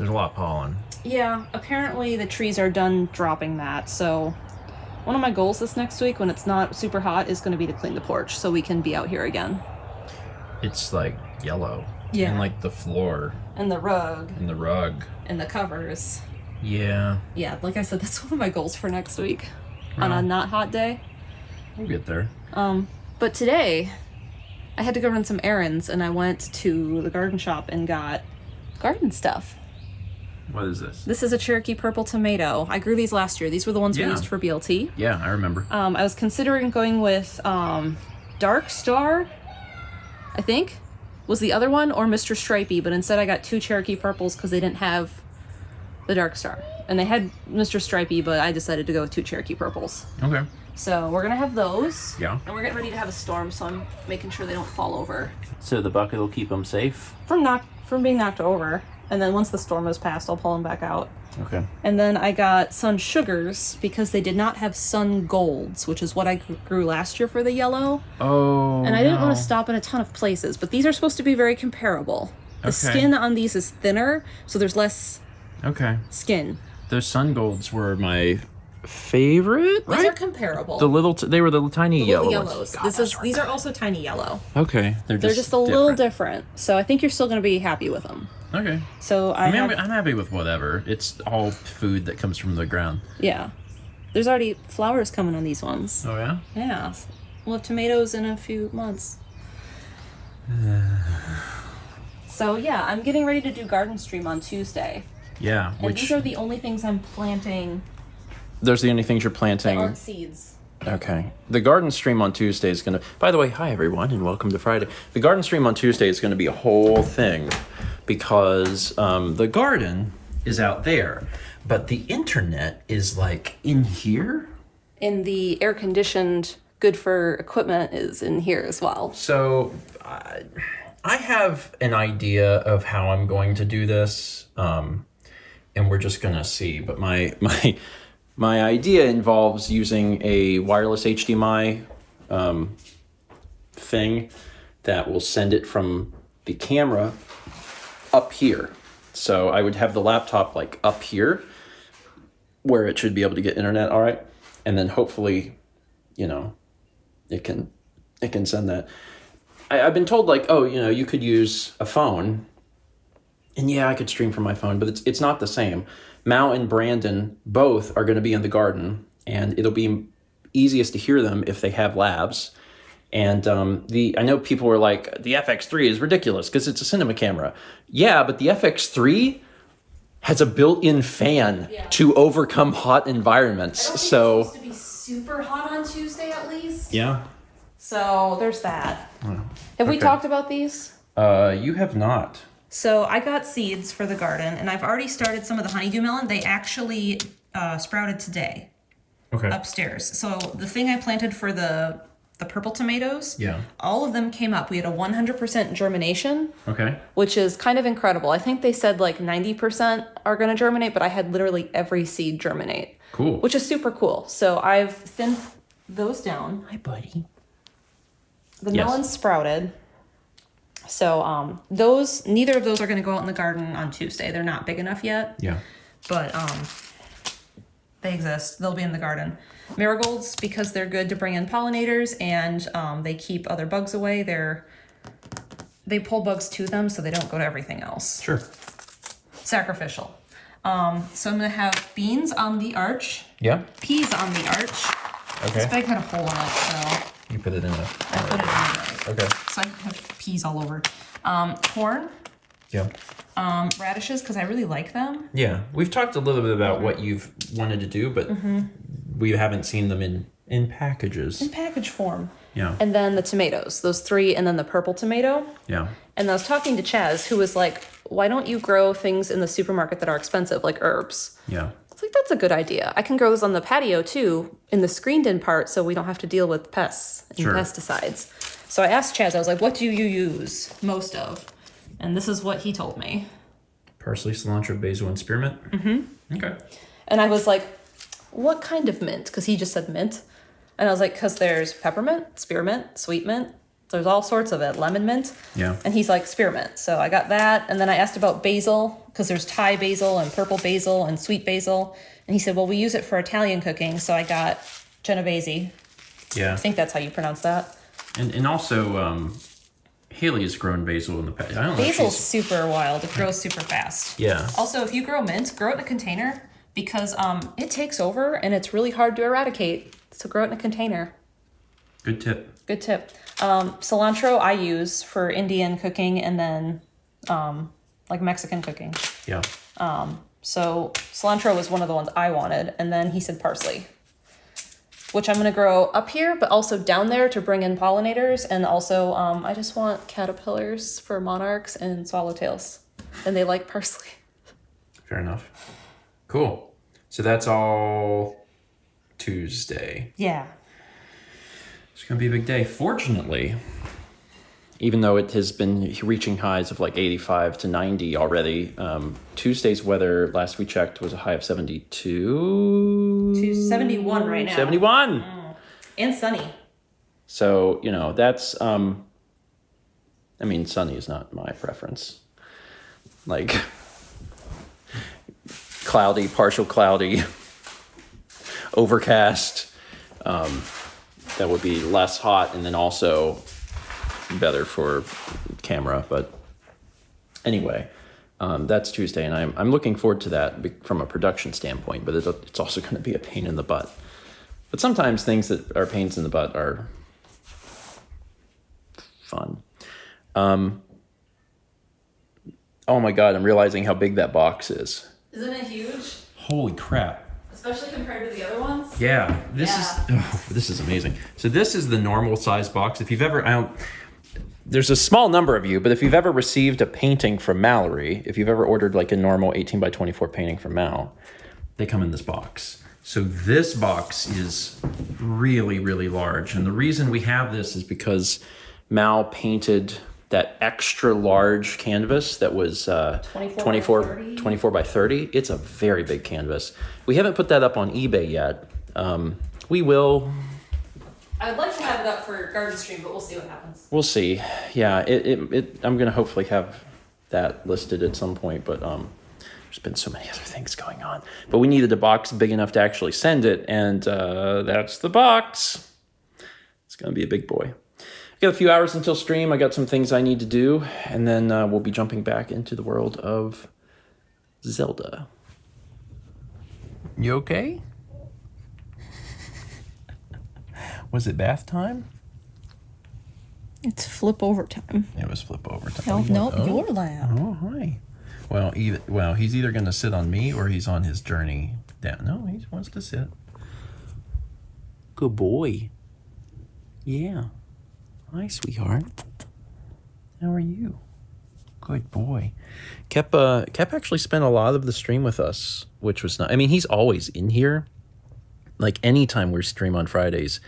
There's a lot of pollen. Yeah, apparently the trees are done dropping that, so one of my goals this next week when it's not super hot is going to be to clean the porch so we can be out here again. It's like yellow. Yeah. And like the floor. And the rug. And the rug. And the covers. Yeah. Yeah, like I said, that's one of my goals for next week. On a not hot day. We'll get there. But today, I had to go run some errands and I went to the garden shop and got garden stuff. What is this? This is a Cherokee purple tomato. I grew these last year. These were the ones we used for BLT. Yeah, I remember. I was considering going with Dark Star, I think, was the other one, or Mr. Stripey, but instead I got 2 Cherokee purples because they didn't have the Dark Star. And they had Mr. Stripey, but I decided to go with 2 Cherokee purples. Okay. So we're going to have those. Yeah. And we're getting ready to have a storm, so I'm making sure they don't fall over. So the bucket will keep them safe? From being knocked over. And then once the storm has passed, I'll pull them back out. Okay. And then I got Sun Sugars because they did not have Sun Golds, which is what I grew last year for the yellow. Oh, and I didn't want to stop in a ton of places, but these are supposed to be very comparable. The skin on these is thinner, so there's less skin. Those Sun Golds were my favorite, These are comparable. They were the tiny yellows. God, these are also tiny yellow. Okay. They're just a little different. So I think you're still going to be happy with them. Okay. So I'm happy with whatever. It's all food that comes from the ground. Yeah. There's already flowers coming on these ones. Oh, yeah? Yeah. We'll have tomatoes in a few months. So, yeah, I'm getting ready to do Garden Stream on Tuesday. Yeah. And these are the only things I'm planting. Those are the only things you're planting. That aren't seeds. Okay. The garden stream on Tuesday is going to... By the way, hi, everyone, and welcome to Friday. The garden stream on Tuesday is going to be a whole thing because the garden is out there, but the internet is, like, in here? And the air-conditioned, good-for-equipment is in here as well. So I have an idea of how I'm going to do this, and we're just going to see. But my idea involves using a wireless HDMI thing that will send it from the camera up here. So I would have the laptop like up here where it should be able to get internet all right. And then hopefully, it can send that. I've been told like, you could use a phone. And yeah, I could stream from my phone, but it's not the same. Mao and Brandon both are going to be in the garden, and it'll be easiest to hear them if they have labs. And I know people were like, the FX3 is ridiculous because it's a cinema camera. Yeah, but the FX3 has a built-in fan to overcome hot environments. It's supposed to be super hot on Tuesday at least. Yeah. So there's that. Have we talked about these? You have not. So I got seeds for the garden, and I've already started some of the honeydew melon. They actually sprouted today upstairs. So the thing I planted for the purple tomatoes, all of them came up. We had a 100% germination, which is kind of incredible. I think they said like 90% are going to germinate, but I had literally every seed germinate. Cool. Which is super cool. So I've thinned those down. Hi, buddy. The melons sprouted. So neither of those are going to go out in the garden on Tuesday. They're not big enough yet. Yeah. But they exist. They'll be in the garden. Marigolds, because they're good to bring in pollinators and they keep other bugs away. They pull bugs to them so they don't go to everything else. Sure. Sacrificial. So I'm going to have beans on the arch. Yeah. Peas on the arch. Okay. This bag had a hole in it, so... You put it in there. I put it in there. Okay. So I have peas all over. Corn. Yeah. Radishes, because I really like them. Yeah. We've talked a little bit about what you've wanted to do, but we haven't seen them in packages. In package form. Yeah. And then the tomatoes, those 3, and then the purple tomato. Yeah. And I was talking to Chaz, who was like, why don't you grow things in the supermarket that are expensive, like herbs? Yeah. It's like, that's a good idea. I can grow those on the patio too, in the screened-in part, so we don't have to deal with pests and pesticides. So I asked Chaz, I was like, what do you use most of? And this is what he told me. Parsley, cilantro, basil, and spearmint? Mm-hmm. Okay. And I was like, what kind of mint? Because he just said mint. And I was like, because there's peppermint, spearmint, sweet mint, There's all sorts of it. Lemon mint. Yeah. And he's like, spearmint. So I got that. And then I asked about basil, because there's Thai basil and purple basil and sweet basil. And he said, well, we use it for Italian cooking. So I got Genovese. Yeah. I think that's how you pronounce that. And also, Haley has grown basil in the past. I don't know. Basil's super wild. It grows super fast. Yeah. Also, if you grow mint, grow it in a container because it takes over and it's really hard to eradicate. So grow it in a container. Good tip. Good tip. Cilantro I use for Indian cooking and then like Mexican cooking. Yeah. So cilantro was one of the ones I wanted. And then he said parsley, which I'm going to grow up here, but also down there to bring in pollinators. And also I just want caterpillars for monarchs and swallowtails. And they like parsley. Fair enough. Cool. So that's all Tuesday. Yeah. It's going to be a big day. Fortunately, even though it has been reaching highs of like 85 to 90 already, Tuesday's weather, last we checked, was a high of 72. To 71 right now. 71! And sunny. So, you know, that's, I mean, sunny is not my preference. Like, cloudy, partial cloudy, overcast. That would be less hot and then also better for camera. But anyway, that's Tuesday, and I'm looking forward to that from a production standpoint. But it's also going to be a pain in the butt. But sometimes things that are pains in the butt are fun. Oh my God, I'm realizing how big that box is. Isn't it huge? Holy crap. Especially compared to the other ones? Yeah, this is amazing. So this is the normal size box. If you've ever, there's a small number of you, but if you've ever received a painting from Mallory, if you've ever ordered like a normal 18 by 24 painting from Mal, they come in this box. So this box is really, really large. And the reason we have this is because Mal painted that extra large canvas that was 24 by 30. It's a very big canvas. We haven't put that up on eBay yet. We will. I'd like to have it up for Garden Stream, but we'll see what happens. We'll see. Yeah, I'm going to hopefully have that listed at some point, but there's been so many other things going on. But we needed a box big enough to actually send it, and that's the box. It's going to be a big boy. I got a few hours until stream. I got some things I need to do, and then we'll be jumping back into the world of Zelda. You okay? Was it bath time? It's flip over time. It was flip over time. Your lap. Oh, hi. Well, he's either going to sit on me or he's on his journey down. No, he wants to sit. Good boy. Yeah. Hi, sweetheart. How are you? Good boy. Kep actually spent a lot of the stream with us, which was not. I mean, he's always in here. Like anytime we stream on Fridays,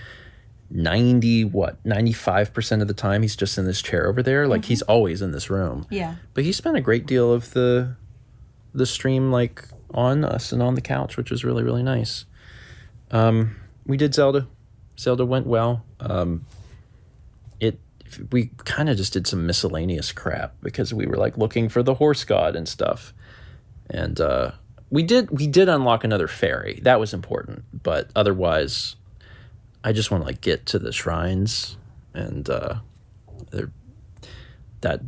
95% of the time he's just in this chair over there. Like he's always in this room. Yeah. But he spent a great deal of the stream like on us and on the couch, which was really, really nice. We did Zelda. Zelda went well. We kind of just did some miscellaneous crap because we were like looking for the horse god and stuff. And we did unlock another fairy. That was important. But otherwise, I just want to like get to the shrines, and not a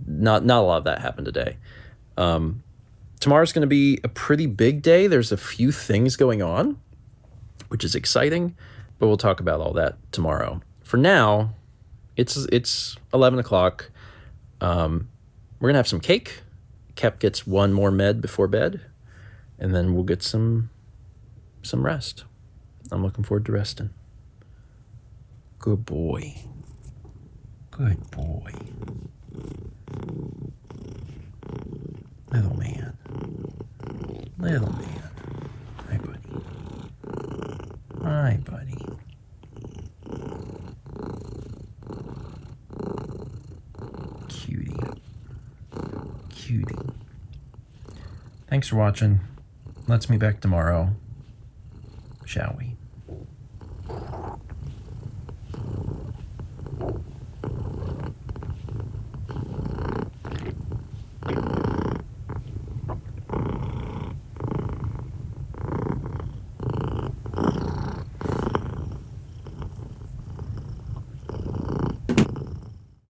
lot of that happened today. Tomorrow's going to be a pretty big day. There's a few things going on, which is exciting, but we'll talk about all that tomorrow. For now, it's 11 o'clock. We're gonna have some cake. Kep gets one more med before bed, and then we'll get some rest. I'm looking forward to resting. Good boy. Good boy. Little man. Little man. Hi, buddy. Hi, buddy. Cutie. Thanks for watching. Let's meet back tomorrow, shall we?